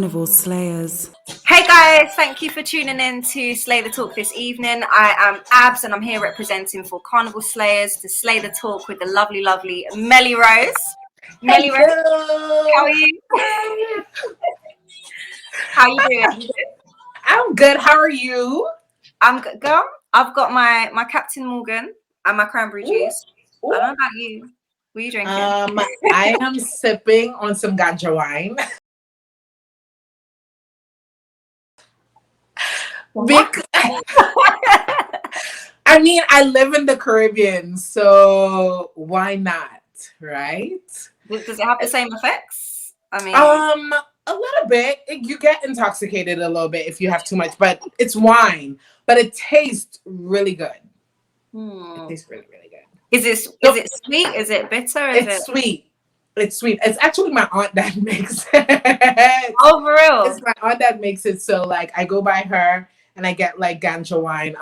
Carnival Slayers. Hey guys, thank you for tuning in to Slay the Talk this evening. I am Abz and I'm here representing for Carnival Slayers to slay the talk with the lovely, lovely Melly Rose. Melly Rose, how are you? How you doing? I'm good. How are you? I'm good, girl. I've got my Captain Morgan and my cranberry juice. Ooh. I don't know about you. What are you drinking? I am sipping on some ganja wine. I mean, I live in the Caribbean, so why not, right? Does it have the same effects? I mean, a little bit. You get intoxicated a little bit if you have too much, but it's wine. But it tastes really good. It tastes really, really good. Is it sweet? Is it bitter? It's sweet. It's sweet. It's actually my aunt that makes it. Oh, for real? It's my aunt that makes it. So like I go by her and I get like ganja wine.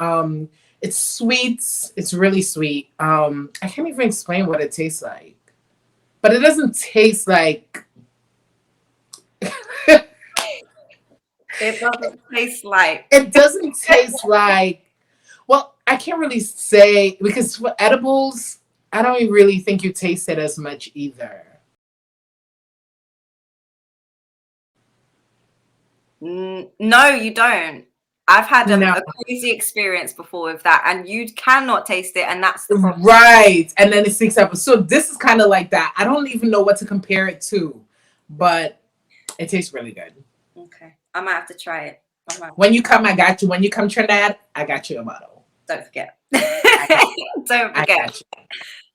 It's sweet. It's really sweet. I can't even explain what it tastes like. But it doesn't taste like it doesn't taste like it doesn't taste like, well, I can't really say because for edibles, I don't really think you taste it as much either. No, you don't. I've had a crazy experience before with that, and you cannot taste it, and that's the problem. Right, and then it sneaks up. So this is kind of like that. I don't even know what to compare it to, but it tastes really good. Okay, I might have to try it. When you come, I got you. When you come Trinidad, I got you a bottle. Don't forget. Don't forget.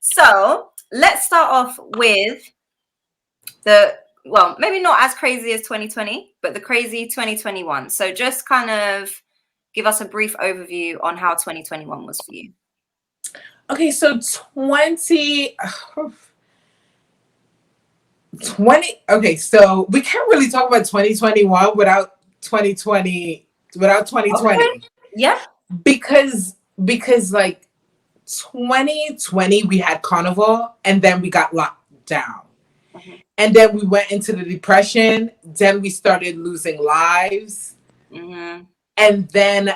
So let's start off with well, maybe not as crazy as 2020, but the crazy 2021. So just kind of give us a brief overview on how 2021 was for you. Okay, so 20. Okay, so we can't really talk about 2021 without 2020. Okay. Yeah. Because like 2020 we had Carnival and then we got locked down. Mm-hmm. And then we went into the depression. Then we started losing lives. Mm-hmm. And then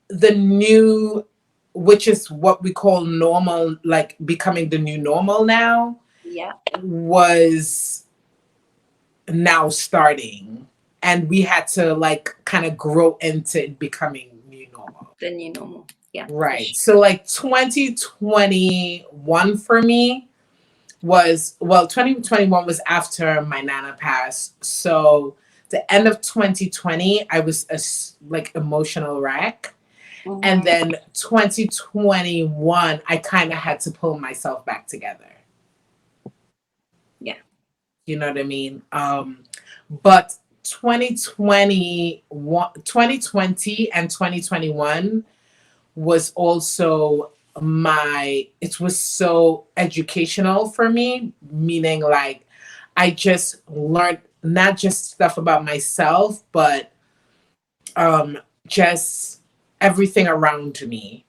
the new, which is what we call normal, like becoming the new normal now, was now starting. And we had to like kind of grow into it becoming new normal. The new normal. Yeah. Right. So like 2021 for me was, well, 2021 was after my Nana passed. So the end of 2020, I was a like emotional wreck. Mm-hmm. And then 2021, I kind of had to pull myself back together. Yeah. You know what I mean? But 2020 and 2021 was also it was so educational for me, meaning like I just learned not just stuff about myself, but just everything around me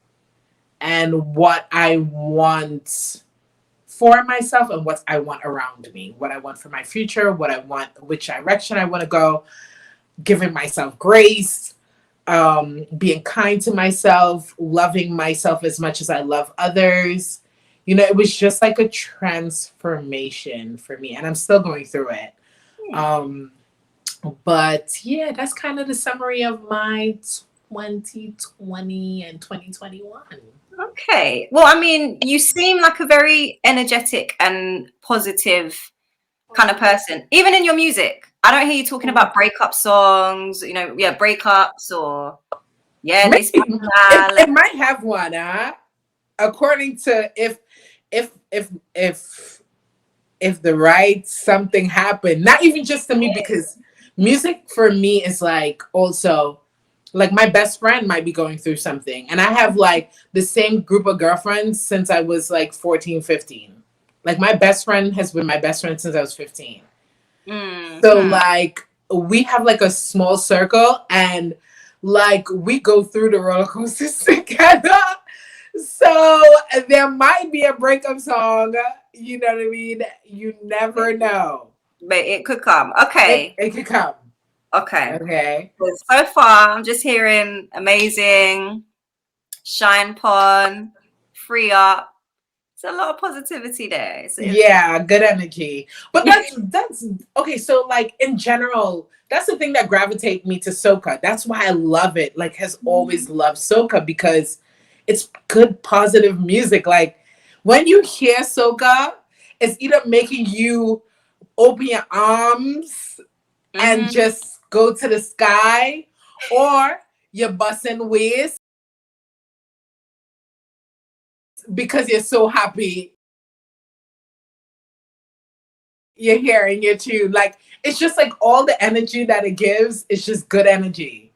and what I want for myself and what I want around me, what I want for my future, what I want, which direction I want to go, giving myself grace, being kind to myself, loving myself as much as I love others. You know, it was just like a transformation for me, and I'm still going through it. But yeah, that's kind of the summary of my 2020 and 2021. Okay. Well, I mean, you seem like a very energetic and positive kind of person, even in your music. I don't hear you talking about breakup songs, you know, breakups or it might have one, according to if the right something happened, not even just to me, because music for me is like also like my best friend might be going through something, and I have like the same group of girlfriends since I was like 14, 15. Like my best friend has been my best friend since I was 15. So like we have like a small circle, and like we go through the roller coasters together. So there might be a breakup song, you know what I mean? You never know. But it could come. Okay. It could come. Okay. Okay. So far, I'm just hearing amazing, shine pon, free up. It's a lot of positivity there. Yeah, good energy. But that's okay. So like in general, that's the thing that gravitates me to soca. That's why I love it. Like has always loved soca because it's good positive music. Like when you hear soca, it's either making you open your arms and just go to the sky, or you're busting waist because you're so happy you're hearing your tune. Like it's just like all the energy that it gives is just good energy.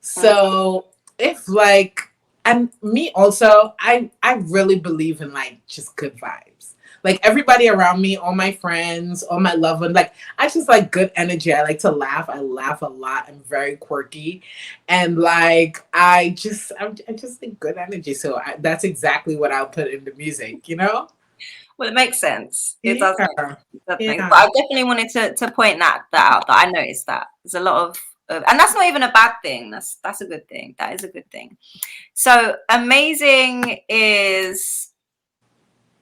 So if like, and me also, I really believe in like just good vibes. Like everybody around me, all my friends, all my loved ones, like I just like good energy. I like to laugh. I laugh a lot. I'm very quirky, and like I just think good energy. So that's exactly what I'll put in the music. You know. Well, it makes sense. It Yeah. does make sense. But Yeah. I definitely wanted to point that out. That I noticed that there's a lot and that's not even a bad thing. That's a good thing. That is a good thing. So amazing is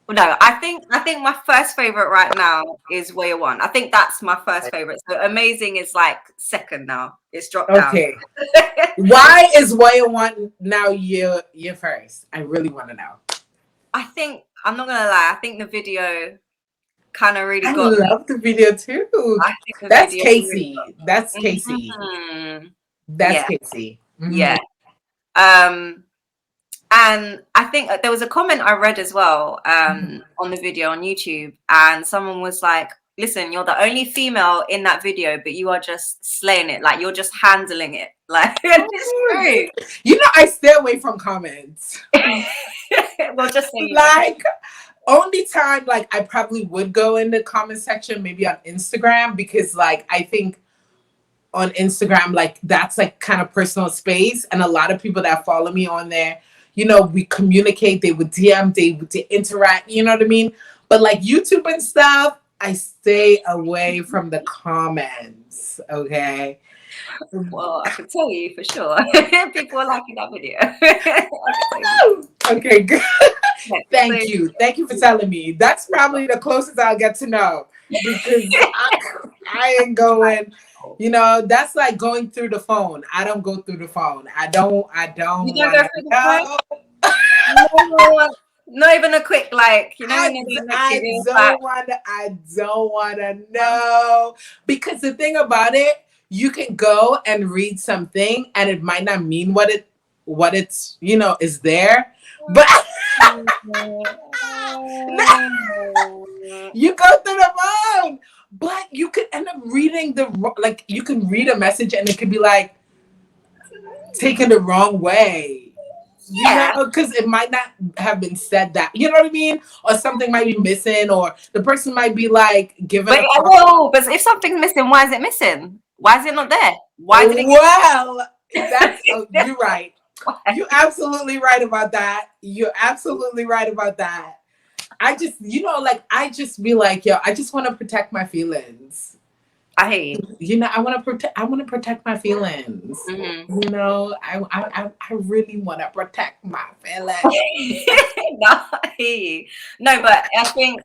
no. I think my first favorite right now is Way You Want. I think that's my first favorite. So amazing is like second now. It's dropped down. Okay. Why is What You Want now your first? I really want to know. I think I'm not gonna lie. I think the video kind of really I got me. love the video too. I think the That's video really Casey. got That's me. Casey. That's Yeah, Casey. yeah. And I think there was a comment I read as well on the video on YouTube, and someone was like, "Listen, you're the only female in that video, but you are just slaying it. Like you're just handling it. Like it's true." You know, I stay away from comments. Well, just saying. Like only time like I probably would go in the comment section maybe on Instagram, because like I think on Instagram like that's like kind of personal space, and a lot of people that follow me on there, you know, we communicate, they would DM, they would interact, you know what I mean? But like YouTube and stuff, I stay away from the comments. Okay. Well, I can tell you for sure. People are liking that video. Okay, good. Thank you. Thank you for telling me. That's probably the closest I'll get to know, because I ain't going, you know, that's like going through the phone. I don't go through the phone. I don't You don't want go to through the know. phone? No, not even a quick like, you know, I don't want to know, because the thing about it, you can go and read something and it might not mean what it's, you know, is there, but you go through the phone, but you could end up reading like you can read a message and it could be like taken the wrong way. Yeah, you know, because it might not have been said that, you know what I mean, or something might be missing, or the person might be like given but if something's missing, why is it missing? Why is it not there? Why did it well, that's you're right. You're absolutely right about that. You're absolutely right about that. I just, you know, like I just be like, yo, I just want to protect my feelings. I hear you. You know, I want to protect my feelings. You know, I really want to protect my feelings. No, I hear you. No, but I think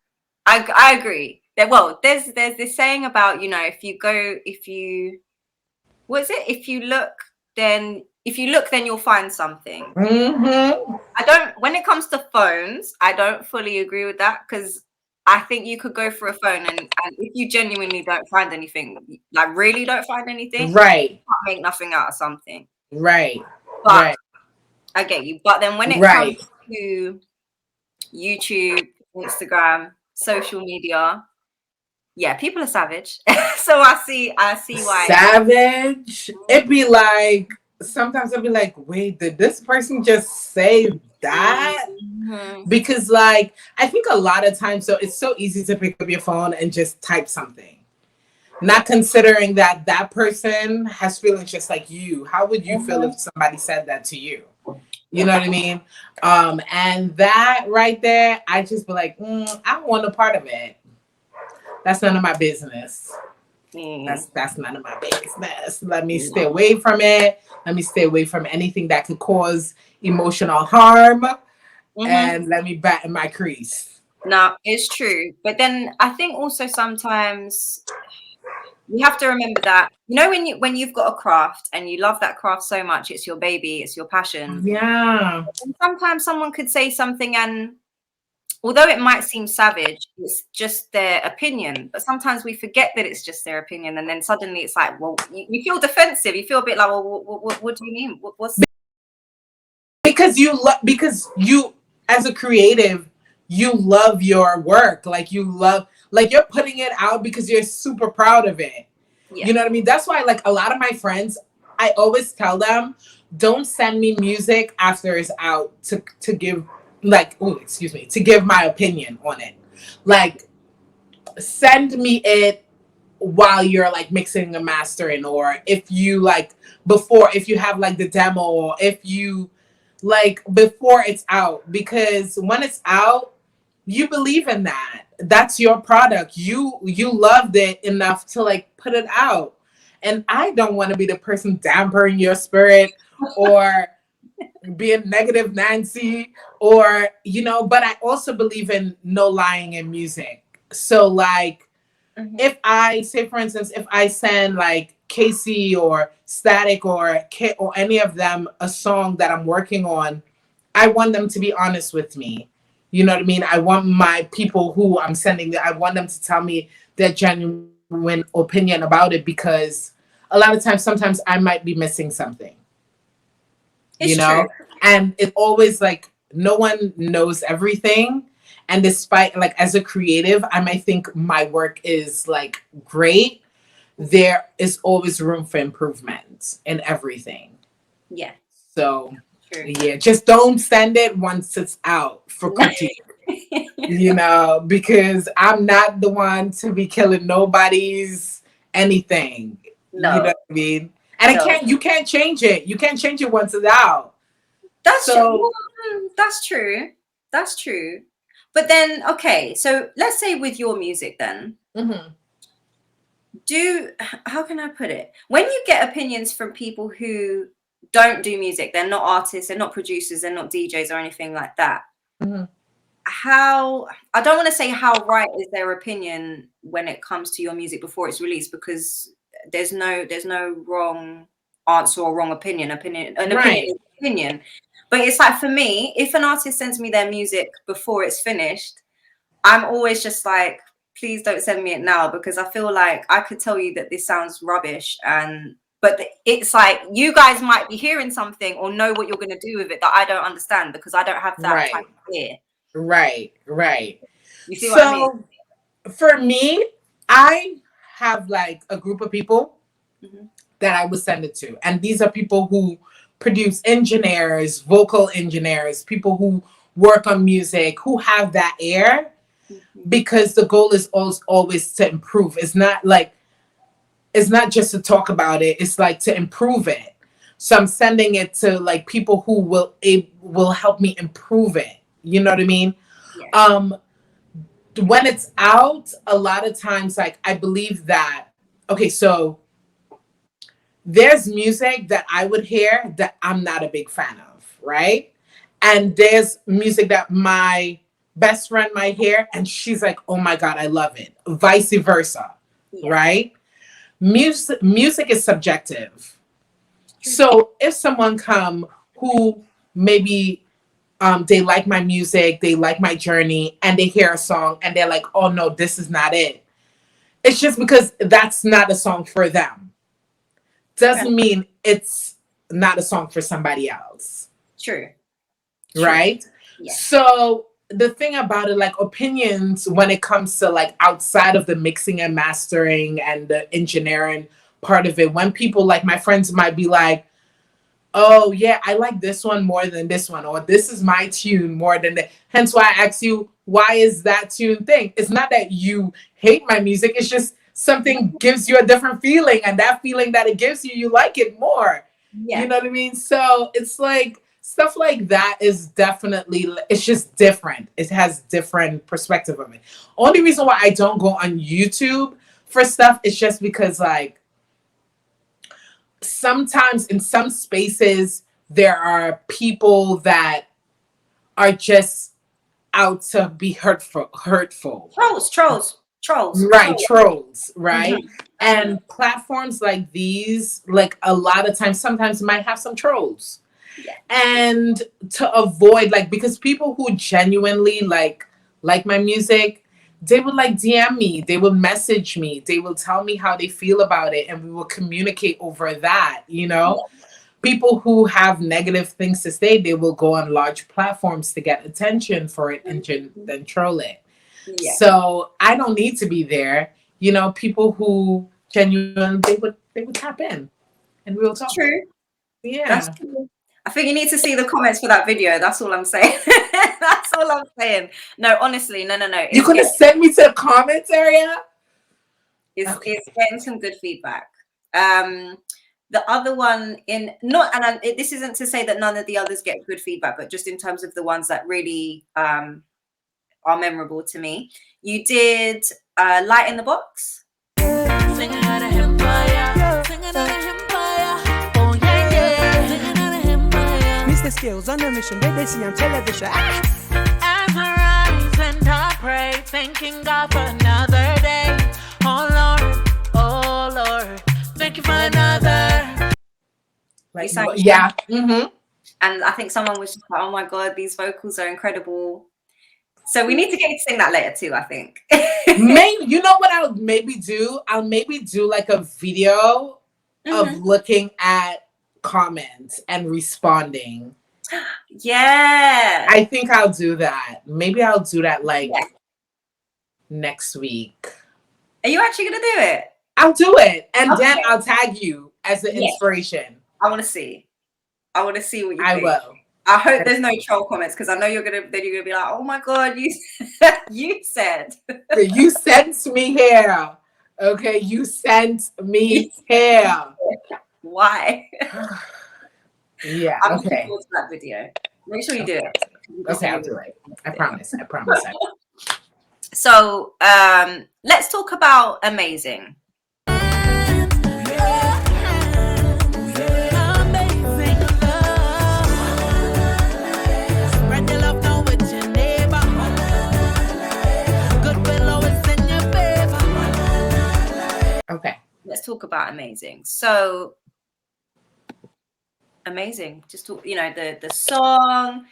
I agree. Well, there's this saying about, you know, if you what is it? If you look, then you'll find something. When it comes to phones, I don't fully agree with that, because I think you could go for a phone and if you genuinely don't find anything, like really don't find anything, Right. you can't make nothing out of something. Right. But right. I get you. But then when it comes to YouTube, Instagram, social media, yeah, people are savage. So I see why. Savage. It'd be like, sometimes I'd be like, wait, did this person just say that? Because like I think a lot of times, so it's so easy to pick up your phone and just type something, not considering that that person has feelings just like you. How would you feel if somebody said that to you? You know what I mean? And that right there, I just be like, I don't want a part of it. That's none of my business. That's none of my business. Let me stay away from it. Let me stay away from anything that could cause emotional harm, and let me bat in my crease. No, it's true. But then I think also sometimes you have to remember that, you know, when you've got a craft and you love that craft so much, it's your baby, it's your passion. Yeah. And sometimes someone could say something, and although it might seem savage, it's just their opinion. But sometimes we forget that it's just their opinion, and then suddenly it's like, well, you feel defensive. You feel a bit like, well, what do you mean? What's because you as a creative, you love your work. Like you love, like you're putting it out because you're super proud of it. Yeah. You know what I mean? That's why, like, a lot of my friends, I always tell them, don't send me music after it's out to give, like, to give my opinion on it. Like, send me it while you're like mixing and mastering, or if you like if you have like the demo, or if you like before it's out, because when it's out, you believe in that. That's your product. You loved it enough to like put it out. And I don't want to be the person dampering your spirit or being negative Nancy, or, you know, but I also believe in no lying in music. So like, if I say, for instance, if I send like Casey or Static or Kit or any of them a song that I'm working on, I want them to be honest with me. You know what I mean? I want my people who I'm sending, I want them to tell me their genuine opinion about it, because a lot of times, sometimes I might be missing something. It's you know? true. And it always like, no one knows everything. And despite, like, as a creative, I might think my work is like great. There is always room for improvement in everything. Yeah. So, True. yeah, just don't send it once it's out for critique. You know, because I'm not the one to be killing nobody's anything. No. You know what I mean? And you can't change it. You can't change it once it's out. That's true. That's true. That's true. But then, okay, so let's say with your music then, how can I put it? When you get opinions from people who don't do music, they're not artists, they're not producers, they're not DJs or anything like that. I don't want to say how right is their opinion when it comes to your music before it's released, because there's no wrong answer or wrong opinion. Opinion is opinion. But it's like, for me, if an artist sends me their music before it's finished, I'm always just like, please don't send me it now, because I feel like I could tell you that this sounds rubbish, but it's like you guys might be hearing something or know what you're going to do with it that I don't understand, because I don't have that type of ear. Right. You see what I mean? For me, I have like a group of people that I would send it to. And these are people who produce, engineers, vocal engineers, people who work on music, who have that ear, because the goal is always to improve. It's not just to talk about it. It's like to improve it. So I'm sending it to like people who will help me improve it. You know what I mean? Yeah. When it's out, a lot of times, like, I believe that, okay, so there's music that I would hear that I'm not a big fan of, right? And there's music that my best friend might hear and she's like, oh my God, I love it. Vice versa, right? Music is subjective. So if someone come who maybe they like my music, they like my journey, and they hear a song and they're like, oh no, this is not it. It's just because that's not a song for them. Doesn't mean it's not a song for somebody else. True. Right? Yeah. So the thing about it, like, opinions when it comes to like outside of the mixing and mastering and the engineering part of it, when people, like my friends, might be like, oh yeah, I like this one more than this one, or this is my tune more than that. Hence why I ask you, why is that tune thing? It's not that you hate my music, it's just something gives you a different feeling, and that feeling that it gives you, you like it more. You know what I mean? So it's like stuff like that is definitely, it's just different. It has different perspective of it. Only reason why I don't go on YouTube for stuff, it's just because like sometimes in some spaces there are people that are just out to be hurtful. Right, trolls, right? Mm-hmm. And platforms like these, like a lot of times, sometimes might have some trolls. Yeah. And to avoid, like, because people who genuinely like my music, they would like DM me, they will message me, they will tell me how they feel about it, and we will communicate over that, you know? Yeah. People who have negative things to say, they will go on large platforms to get attention for it and then troll it. Yeah. So I don't need to be there. You know, people who genuinely they would tap in and we'll talk. True. Yeah. That's true. I think you need to see the comments for that video. That's all I'm saying. That's all I'm saying. No, honestly, no. You could have sent me to the comments area. It's getting some good feedback. The other one this isn't to say that none of the others get good feedback, but just in terms of the ones that really are memorable to me. You did Light in the Box. Singing out of Empire, singing out of Empire. Oh yeah. Singing out of Empire. Mr. Skills on a mission, they see on television. As I rise and I pray, thanking God for another day. Oh Lord, thank you for another. Like, yeah. Mm-hmm. And I think someone was just like, oh my God, these vocals are incredible. So we need to get you to sing that later too, I think. Maybe, you know what I'll maybe do? I'll maybe do like a video of looking at comments and responding. Yeah. I think I'll do that. Maybe I'll do that like next week. Are you actually going to do it? I'll do it. And then I'll tag you as the inspiration. I want to see. I want to see what you think. I will. I hope there's no troll comments because I know you're gonna be like, oh my God, you said. You sent me here. Okay, you sent me here. Why? Yeah. I'm okay. looking forward to that video. Make sure you do it. Okay, I'll do it. I promise. So let's talk about Amazing. Okay. Let's talk about Amazing. So Amazing. Just talk, the song,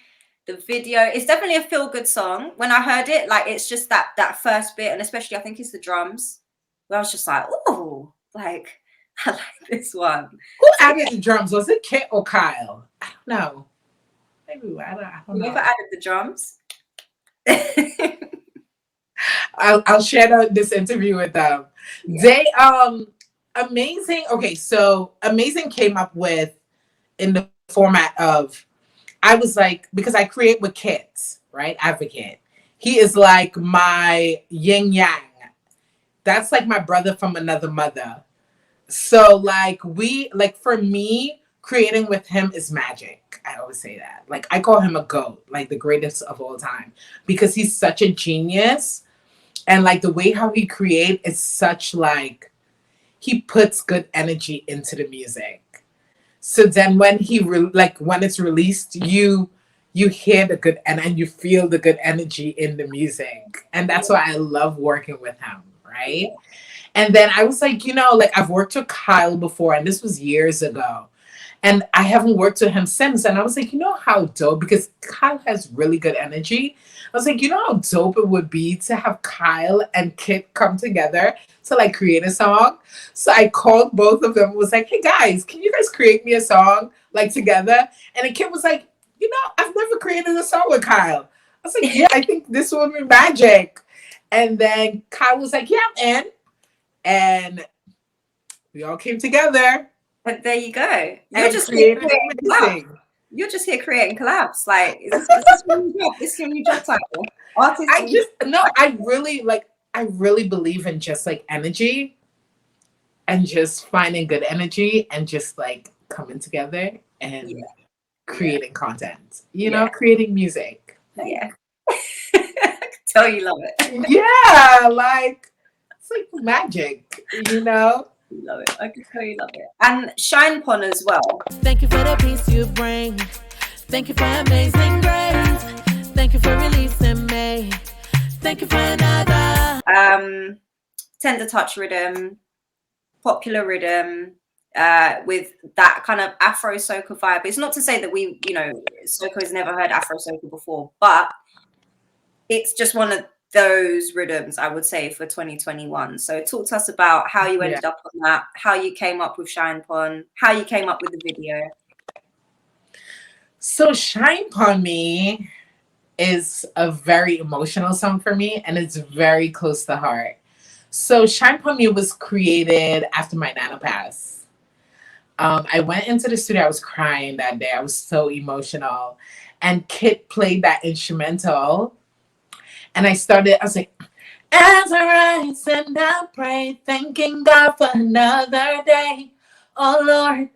the video. It's definitely a feel-good song. When I heard it, like it's just that first bit, and especially I think it's the drums, where I was just like, oh, like I like this one. Who added the drums? Was it Kit or Kyle? I don't know. Maybe I don't know. Whoever added the drums. I'll share this interview with them. Yeah. They Amazing. Okay, so Amazing came up with in the format of, I was like, because I create with Kit, right? Advocate. He is like my yin yang. That's like my brother from another mother. So like for me, creating with him is magic. I always say that. Like I call him a GOAT, like the greatest of all time, because he's such a genius. And like the way how he create is such like, he puts good energy into the music. So then when when it's released, you hear the good and you feel the good energy in the music. And that's why I love working with him, right? And then I was like, I've worked with Kyle before, and this was years ago. And I haven't worked with him since. And I was like, how dope, because Kyle has really good energy. I was like, how dope it would be to have Kyle and Kit come together to like create a song. So I called both of them, was like, hey guys, can you guys create me a song like together? And the Kit was like, I've never created a song with Kyle. I was like, yeah, I think this will be magic. And then Kyle was like, yeah, I'm in. And we all came together. But there you go. You're just creating amazing. You're just here creating collabs. Like, is this your new job? This is your new job title? Artist. I really believe in just like energy and just finding good energy and just like coming together and creating content, creating music. Yeah. I can tell you love it. Yeah. Like, it's like magic, you know? Love it. I can totally love it. And Shine Pon as well. Thank you for the peace you bring. Thank you for amazing grace. Thank you for releasing me. Thank you for another. Tender touch rhythm, popular rhythm, with that kind of Afro Soca vibe. It's not to say that we, you know, Soca has never heard Afro Soca before, but it's just one of those rhythms, I would say, for 2021. So talk to us about how you ended up on that, how you came up with Shine Pon, how you came up with the video. So Shine Pon Me is a very emotional song for me, and it's very close to heart. So Shine Pon Me was created after my Nana passed. I went into the studio, I was crying that day. I was so emotional. And Kit played that instrumental. And I was like, as I rise and I pray, thanking God for another day. Oh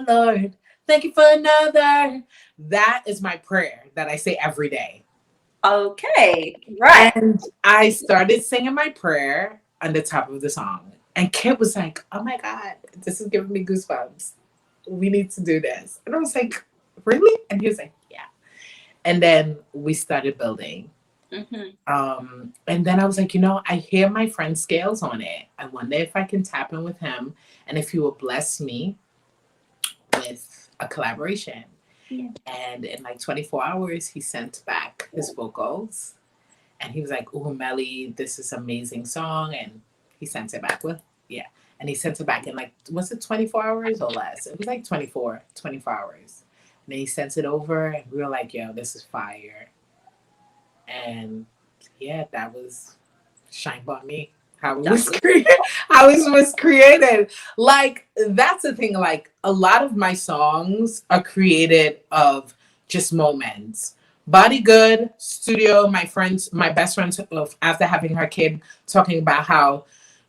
Lord, thank you for another. That is my prayer that I say every day. Okay, right. And I started singing my prayer on the top of the song. And Kit was like, oh my God, this is giving me goosebumps. We need to do this. And I was like, really? And he was like, yeah. And then we started building. Mm-hmm. And then I was like, you know, I hear my friend Scales on it. I wonder if I can tap in with him and if he will bless me with a collaboration. Yeah. And in like 24 hours, he sent back his vocals. And he was like, oh, Melly, this is an amazing song. And he sent it back with, and he sent it back in like, was it 24 hours or less? It was like 24 hours. And then he sent it over and we were like, yo, this is fire. And yeah, that was Shine Pon Me. How it was created. How it was created. Like, that's the thing. Like, a lot of my songs are created of just moments. Bodyguard studio, my best friend, after having her kid, talking about how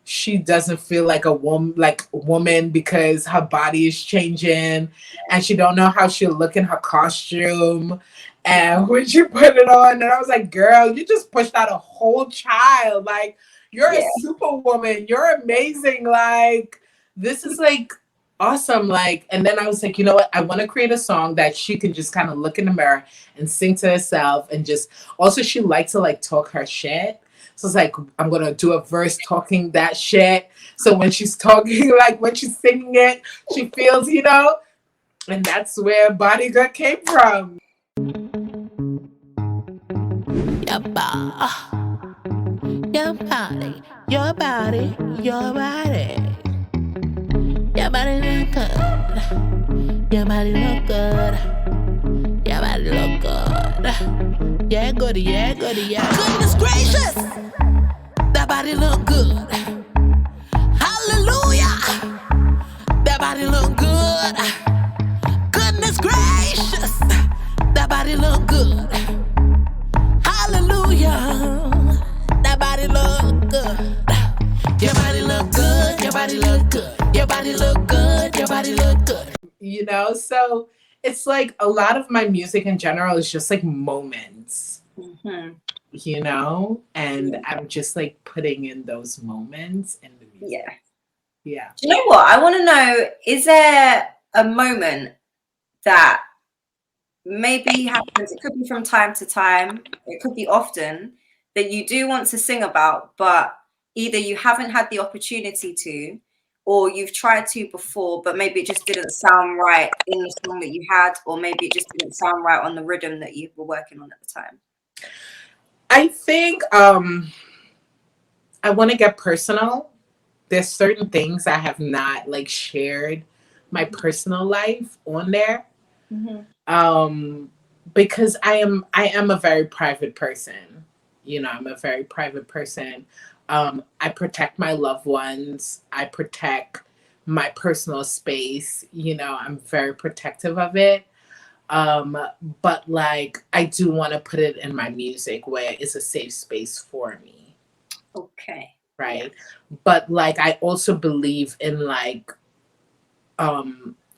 she doesn't feel like a woman because her body is changing and she don't know how she'll look in her costume. And when she put it on, and I was like, girl, you just pushed out a whole child. Like, you're a superwoman. You're amazing. Like, this is like awesome. Like, and then I was like, you know what? I want to create a song that she can just kind of look in the mirror and sing to herself. And just, also she likes to like talk her shit. So it's like, I'm going to do a verse talking that shit. So when she's talking, like when she's singing it, she feels, you know, and that's where Bodyguard came from. Your body, your body, your body. Your body look good. Your body look good. Your body look good. Yeah, goody, yeah, goody, yeah. Goodness gracious, that body look good. Hallelujah, that body look good. Goodness gracious, that body look good. Hallelujah, that body look good. Your body look good, your body look good. Your body look good, your body look good. You know, so it's like a lot of my music in general is just like moments, you know, and I'm just like putting in those moments in the music. Yeah. Do you know what? I want to know, is there a moment that maybe happens, it could be from time to time, it could be often, that you do want to sing about, but either you haven't had the opportunity to, or you've tried to before, but maybe it just didn't sound right in the song that you had, or maybe it just didn't sound right on the rhythm that you were working on at the time? I think I want to get personal. There's certain things I have not like shared my personal life on there. Because I am a very private person. You know, I'm a very private person. I protect my loved ones. I protect my personal space. You know, I'm very protective of it. But like, I do want to put it in my music where it's a safe space for me. Okay. Right. Yeah. But like, I also believe in like,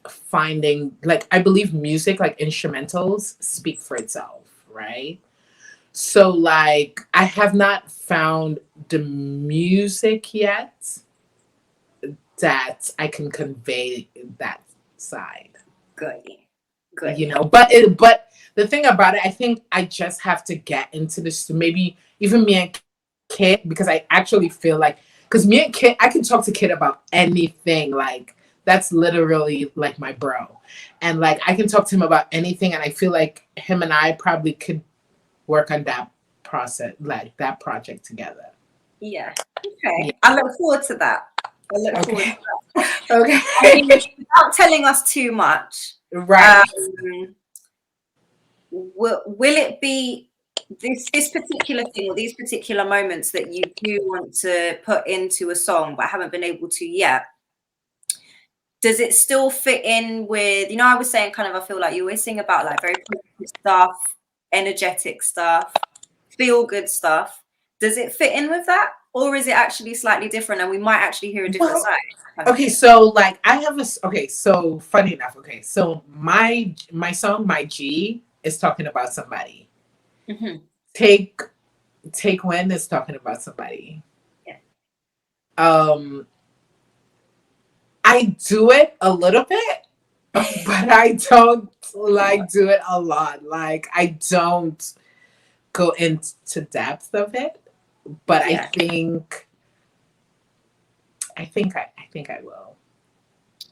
finding, like, I believe music, like instrumentals, speak for itself. Right. So like I have not found the music yet that I can convey that side. Good. Good. You know, but the thing about it, I think I just have to get into this. Maybe even me and Kit, because I actually feel like, because me and Kit, I can talk to Kit about anything. Like that's literally like my bro, and like I can talk to him about anything, and I feel like him and I probably could work on that process, like that project together. Yeah. Okay. Yeah. I look forward to that. I look forward to that. Okay. I mean, without telling us too much, Right. will it be this particular thing or these particular moments that you do want to put into a song but haven't been able to yet? Does it still fit in with, I was saying kind of, I feel like you always sing about like very positive stuff, energetic stuff, feel good stuff. Does it fit in with that? Or is it actually slightly different and we might actually hear a different side? Okay, so like I have so funny enough, so my song, My G, is talking about somebody. Mm-hmm. Take When is talking about somebody. Yeah. I do it a little bit, but I don't like do it a lot. Like I don't go into depth of it, but Yeah. I think I will.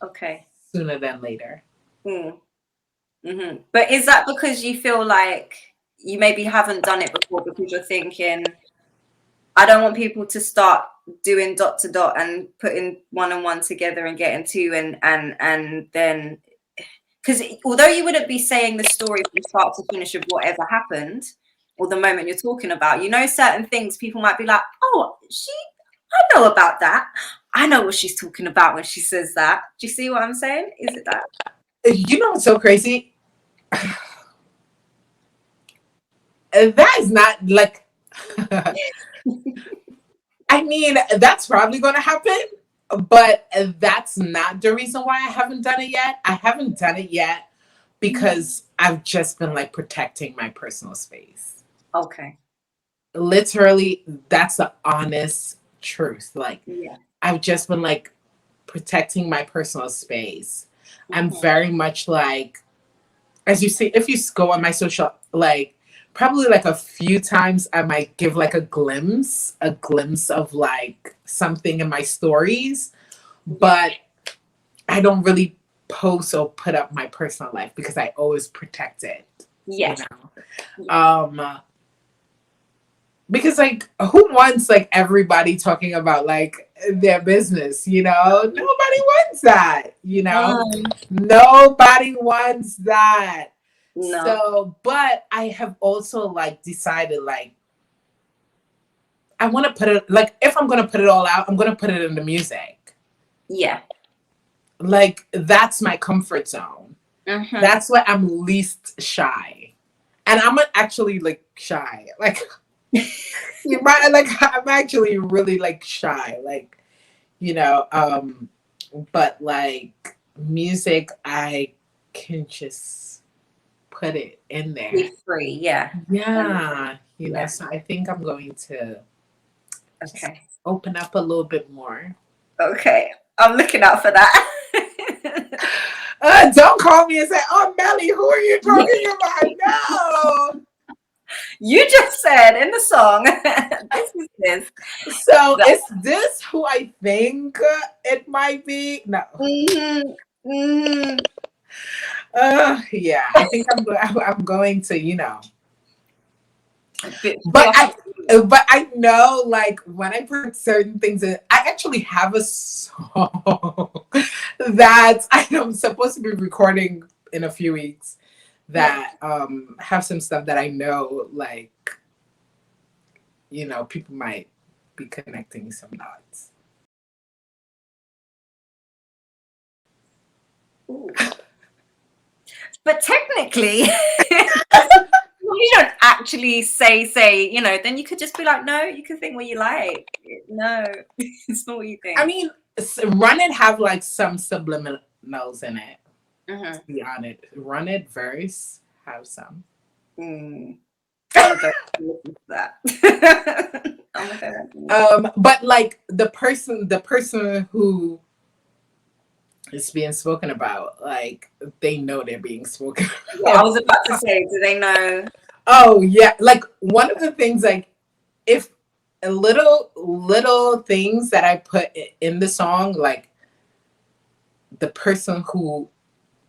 Okay. Sooner than later. Mm-hmm. But is that because you feel like you maybe haven't done it before because you're thinking, I don't want people to start doing dot to dot and putting one and one together and getting two and then, because although you wouldn't be saying the story from start to finish of whatever happened or the moment you're talking about, certain things people might be like, oh, I know about that. I know what she's talking about when she says that. Do you see what I'm saying? Is it that? You know what's so crazy? That is not like I mean, that's probably going to happen, but that's not the reason why I haven't done it yet. I haven't done it yet because I've just been like protecting my personal space. Okay. Literally, that's the honest truth. Like, yeah. I've just been like protecting my personal space. I'm very much like, as you see, if you go on my social, like, probably like a few times I might give like a glimpse of like something in my stories, but I don't really post or put up my personal life because I always protect it. Yes. Because like who wants like everybody talking about like their business, Nobody wants that, Nobody wants that. No. So, but I have also like decided like I want to put it like if I'm gonna put it all out, I'm gonna put it in the music. Yeah. Like that's my comfort zone. Mm-hmm. That's where I'm least shy, and I'm actually like shy. Like you might like I'm actually really like shy. Like but like music, I can just put it in there. Be free, yeah. So I think I'm going to okay open up a little bit more. Okay, I'm looking out for that. Don't call me and say, oh Melly, who are you talking about? No, you just said in the song this is this. So is this who I think it might be? No. Yeah, I think I'm going to, but I know like when I put certain things in, I actually have a song that I am supposed to be recording in a few weeks that have some stuff that I know like people might be connecting some dots. Ooh. But technically, you don't actually say, then you could just be like, no, you can think what you like. No, it's not what you think. I mean, Run It have like some subliminals in it. Mm-hmm. To be honest, Run It verse have some. I'm gonna go listen to that. I'm gonna go But like the person who is being spoken about, like they know they're being spoken yeah, I about. was about to say, do they know? Oh yeah, like one of the things, like if a little things that I put in the song, like the person who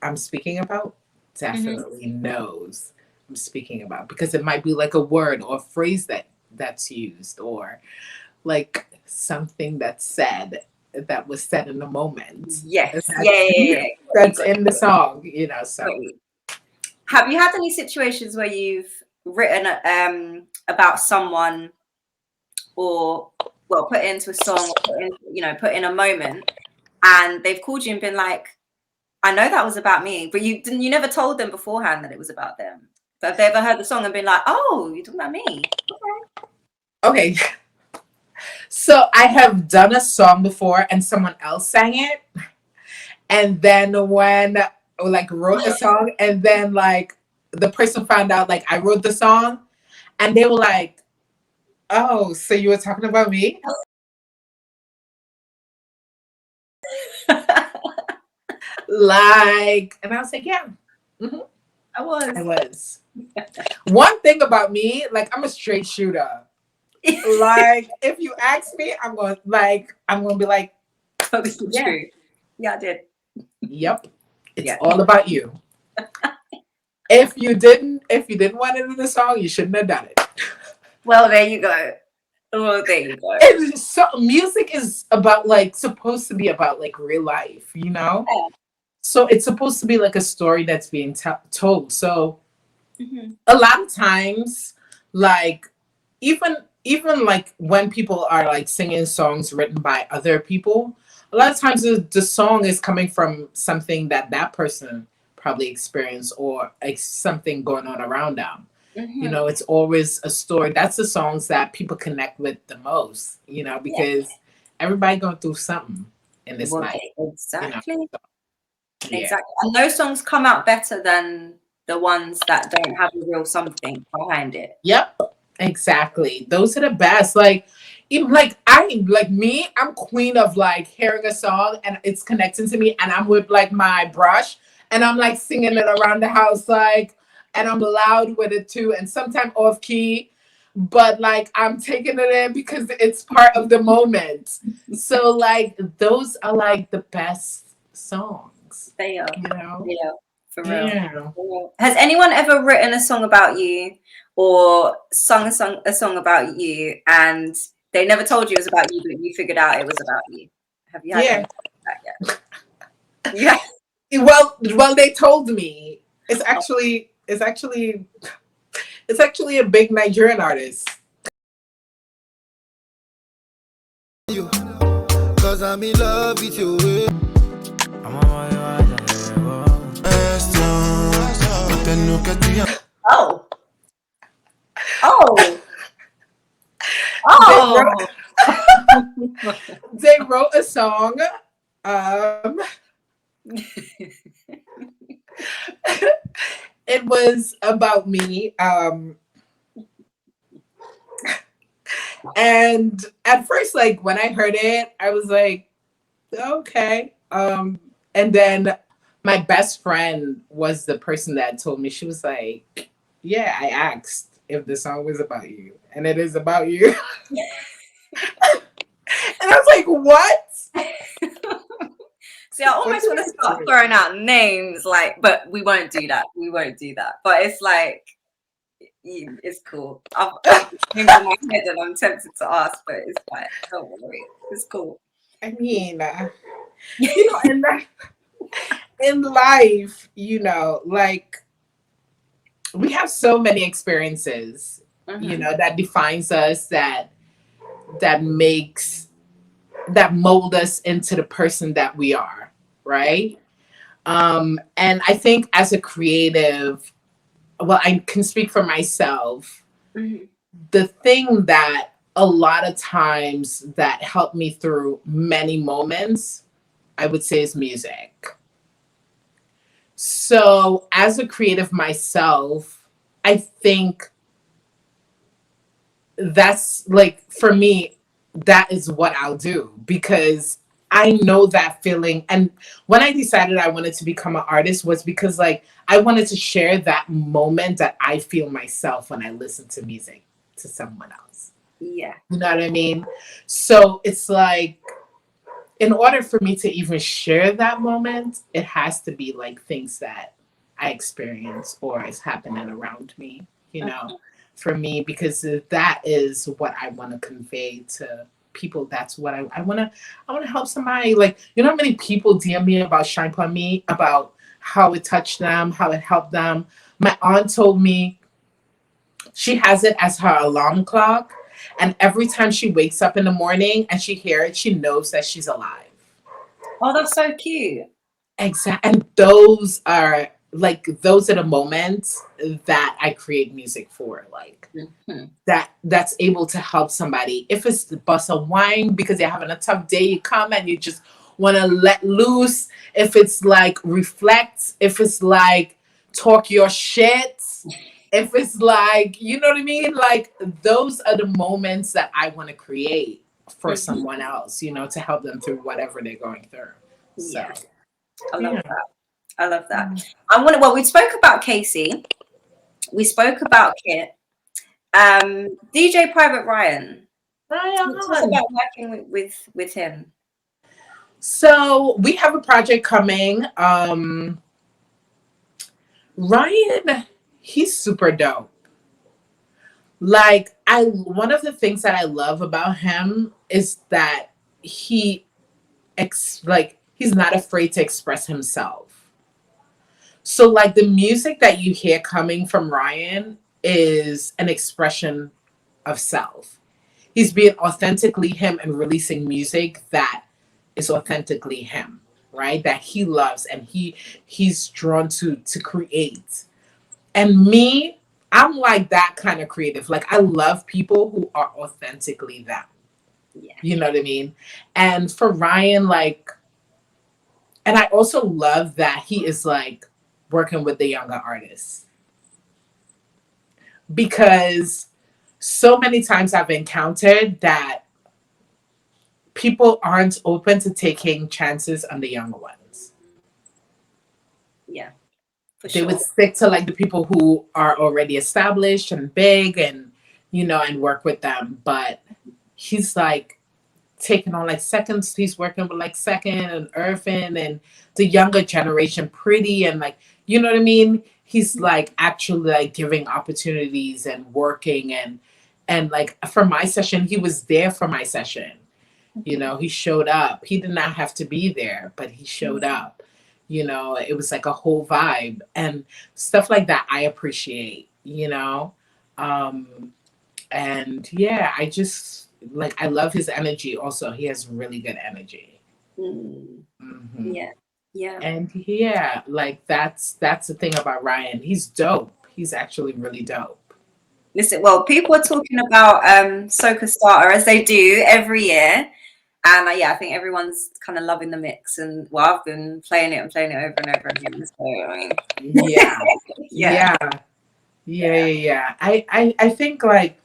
I'm speaking about definitely knows I'm speaking about, because it might be like a word or a phrase that's used, or like something that's said that was said in the moment. Yes. That's, Yeah. that's in the song, you know. So have you had any situations where you've written about someone, or well, put into a song, or put in a moment, and they've called you and been like, I know that was about me, but you never told them beforehand that it was about them. But have they ever heard the song and been like, oh, you're talking about me? okay. So I have done a song before and someone else sang it. And then when like wrote a song, and then like the person found out like I wrote the song, and they were like, oh, so you were talking about me? Like, and I was like, yeah. Mm-hmm. I was. One thing about me, like I'm a straight shooter. Like if you ask me, I'm gonna be like, yeah. True. Yeah, I did. Yep. It's all about you. If you didn't want it in the song, you shouldn't have done it. Well, there you go. Oh, there you go. It's so music is about like supposed to be about like real life, you know? Yeah. So it's supposed to be like a story that's being told. So a lot of times, like even like when people are like singing songs written by other people, a lot of times the song is coming from something that person probably experienced, or like something going on around them. You know, it's always a story. That's the songs that people connect with the most, you know, because everybody going through something in this life. Exactly. You know? Exactly. And those songs come out better than the ones that don't have a real something behind it. Yep. Exactly. Those are the best. Like, even like I'm queen of like hearing a song and it's connecting to me, and I'm with like my brush and I'm like singing it around the house, like, and I'm loud with it too, and sometimes off key, but like I'm taking it in because it's part of the moment. So like those are like the best songs. They are. You know? Yeah. For real. Yeah. Has anyone ever written a song about you or sung a song about you and they never told you it was about you, but you figured out it was about you? Have you had that yet? Yeah. Well, they told me. It's actually a big Nigerian artist. Cause I'm in love with you. They wrote a song. It was about me. And at first, like when I heard it, I was like, okay. And then my best friend was the person that told me. She was like, yeah, I asked if the song was about you, and it is about you. And I was like, what? See, I almost want to start throwing out names, like, but we won't do that. We won't do that. But it's like, it's cool. I've things in my head and I'm tempted to ask, but it's like, don't worry, it's cool. I mean, you know, in life, you know, like we have so many experiences, you know, that defines us, that mold us into the person that we are, right? And I think as a creative, well, I can speak for myself. The thing that a lot of times that helped me through many moments, I would say, is music. So as a creative myself, I think that's like, for me, that is what I'll do, because I know that feeling. And when I decided I wanted to become an artist was because like I wanted to share that moment that I feel myself when I listen to music to someone else. Yeah. You know what I mean? So it's like, in order for me to even share that moment, it has to be like things that I experience or is happening around me, you know, for me, because that is what I want to convey to people. That's what I want to help somebody. Like, you know how many people DM me about Shine Upon Me, about how it touched them, how it helped them. My aunt told me she has it as her alarm clock. And every time she wakes up in the morning and she hears it, she knows that she's alive. Oh, that's so cute. Exactly. And those are the moments that I create music for. Like that's able to help somebody. If it's the bus of wine because you're having a tough day, you come and you just want to let loose. If it's like reflect, if it's like talk your shit, if it's like, you know what I mean? Like those are the moments that I want to create for someone else, you know, to help them through whatever they're going through. So, Yeah. I love that. I love that. Well, we spoke about Casey. We spoke about Kit. DJ Private Ryan. Tell us about working with him. So we have a project coming. Ryan, he's super dope. Like one of the things that I love about him is that he's not afraid to express himself. So like the music that you hear coming from Ryan is an expression of self. He's being authentically him and releasing music that is authentically him, right? That he loves and he's drawn to create. And me, I'm like that kind of creative. Like I love people who are authentically them. Yeah. You know what I mean? And for Ryan, like, and I also love that he is like working with the younger artists. Because so many times I've encountered that people aren't open to taking chances on the younger ones. Yeah. They would stick to like the people who are already established and big and, you know, and work with them. But he's like taking on like seconds. He's working with like Second and Irvin and the younger generation, Pretty, and like, you know what I mean? He's like actually like giving opportunities and working and like for my session, he was there for my session. You know, he showed up. He did not have to be there, but he showed up. You know, it was like a whole vibe and stuff like that I appreciate, you know? And yeah, I just like, I love his energy also. He has really good energy. Mm-hmm. Yeah. Yeah. And yeah, like that's the thing about Ryan. He's dope. He's actually really dope. Listen, well, people are talking about Soca Starter as they do every year. And yeah, I think everyone's kind of loving the mix. And well, I've been playing it over and over again. So, I mean, yeah. I think like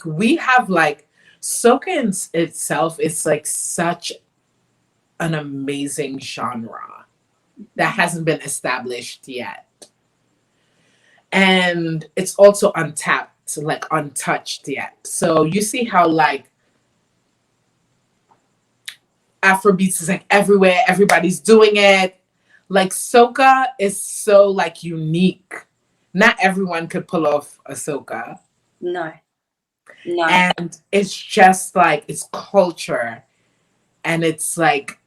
we have like Soca in itself is like such an amazing genre that hasn't been established yet. And it's also untapped, like untouched yet. So you see how like Afrobeats is like everywhere, everybody's doing it. Like Soca is so like unique. Not everyone could pull off a Soca. No. And it's just like it's culture and it's like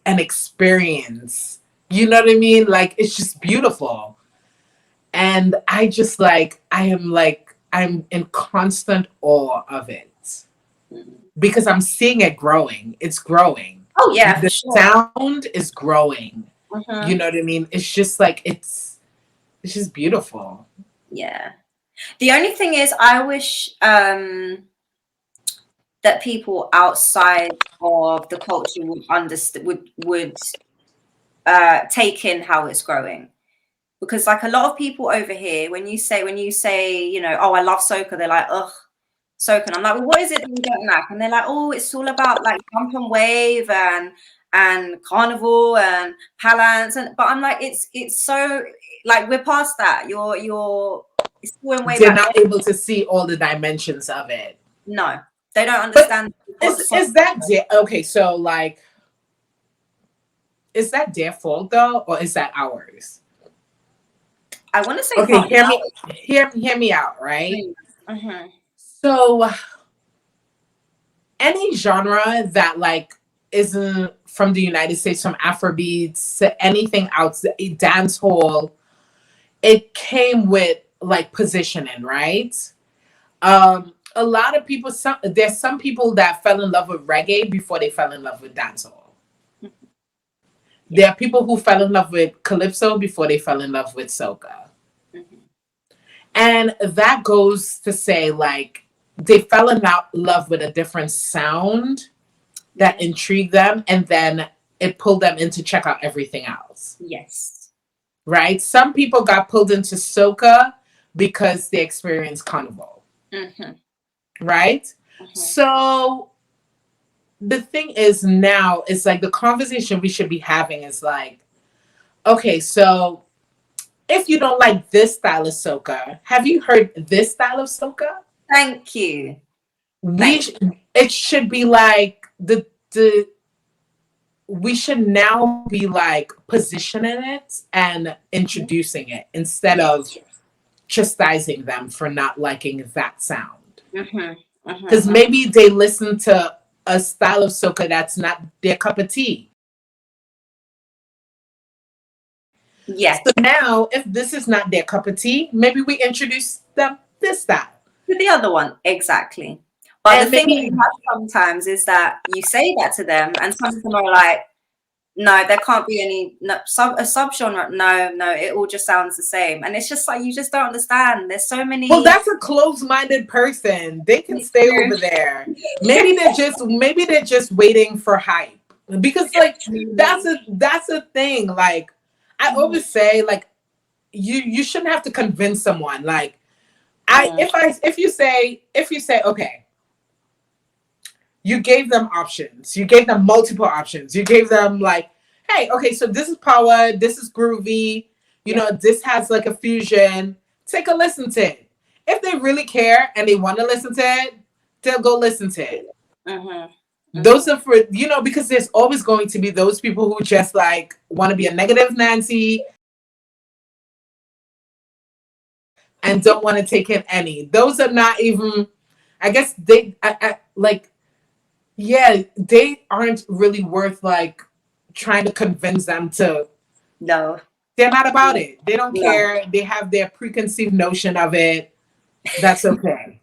an experience. You know what I mean? Like it's just beautiful. And I just like I'm in constant awe of it. Because I'm seeing it growing. It's growing. Oh yeah. The sound is growing. You know what I mean? It's just like it's just beautiful. Yeah. The only thing is I wish that people outside of the culture would understand would take in how it's growing. because like a lot of people over here, when you say, you know, oh, I love soca, they're like, ugh, soca. And I'm like, well, what is it that you don't like? And they're like, oh, it's all about like bump and wave and carnival and palance. And but I'm like, it's so like we're past that. You're it's going way They're back. not able to see all the dimensions of it. No, they don't understand. Is that okay? So like, is that their fault though, or is that ours? I want to say, okay, hear me out, right? Mm-hmm. So any genre that like isn't from the United States, from Afrobeats to anything outside dance hall, it came with like positioning, right? A lot of people, there's some people that fell in love with reggae before they fell in love with dancehall. There are people who fell in love with calypso before they fell in love with soca. Mm-hmm. And that goes to say, like, they fell in love with a different sound that intrigued them, and then it pulled them in to check out everything else. Yes. Right? Some people got pulled into soca because they experienced Carnival. Mm-hmm. Right? Mm-hmm. So the thing is now, it's like the conversation we should be having is like, okay, so if you don't like this style of soca, have you heard this style of soca? Thank you. It should be like we should now be like positioning it and introducing it instead of chastising them for not liking that sound. Because maybe they listen to a style of soca that's not their cup of tea. Yes. So now, if this is not their cup of tea, maybe we introduce them this style. To the other one, exactly. But and the thing you have sometimes is that you say that to them, and some of them are like, no, there can't be any a subgenre. No, it all just sounds the same. And it's just like, you just don't understand. There's so many. Well, that's a closed-minded person. They can stay over there. Maybe they're just waiting for hype. Because like that's a thing. Like I always say, like you shouldn't have to convince someone. Like if you say, okay, you gave them options. You gave them multiple options. You gave them like, hey, okay, so this is power. This is groovy. You know, this has like a fusion. Take a listen to it. If they really care and they want to listen to it, they'll go listen to it. Those are for, you know, because there's always going to be those people who just like want to be a negative Nancy and don't want to take in any. Those are not even, I guess they aren't really worth like trying to convince them to. No, they're not about it. They don't care. They have their preconceived notion of it. That's okay.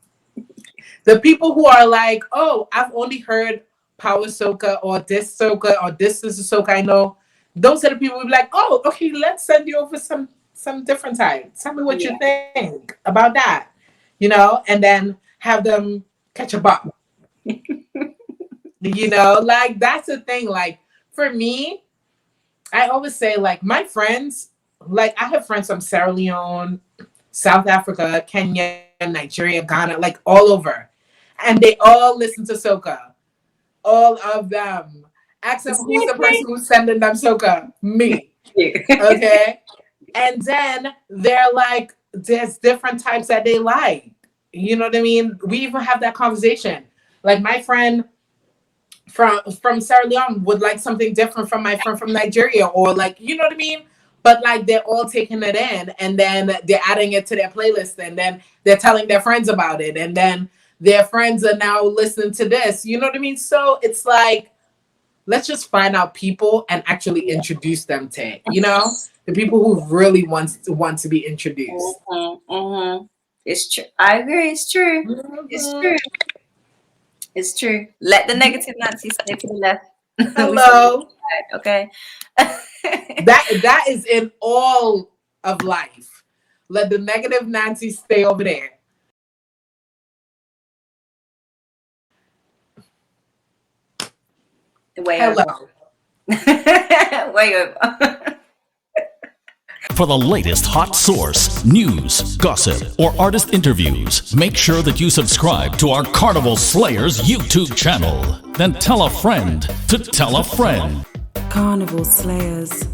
The people who are like, oh, I've only heard power soca or this is a soca I know. Those are the people who be like, oh, okay, let's send you over some different type. Tell me what you think about that, you know, and then have them catch a bop. You know, like that's the thing. Like for me, I always say like my friends, like I have friends from Sierra Leone, South Africa, Kenya, Nigeria, Ghana, like all over. And they all listen to soca. All of them. Except who's the person who's sending them soca? Me. Okay. And then they're like, there's different types that they like. You know what I mean? We even have that conversation. Like my friend from Sierra Leone would like something different from my friend from Nigeria, or like, you know what I mean? But like they're all taking it in and then they're adding it to their playlist and then they're telling their friends about it. And then their friends are now listening to this. You know what I mean? So it's like, let's just find out people and actually introduce them to it. You know, the people who really want to be introduced. It's true. I agree. It's true. It's true. It's true. Let the negative Nancy stay to the left. Hello. Okay. that is in all of life. Let the negative Nancy stay over there. Way Hello. over. Way over. For the latest hot source, news, gossip, or artist interviews, make sure that you subscribe to our Carnival Slayers YouTube channel. Then tell a friend to tell a friend. Carnival Slayers.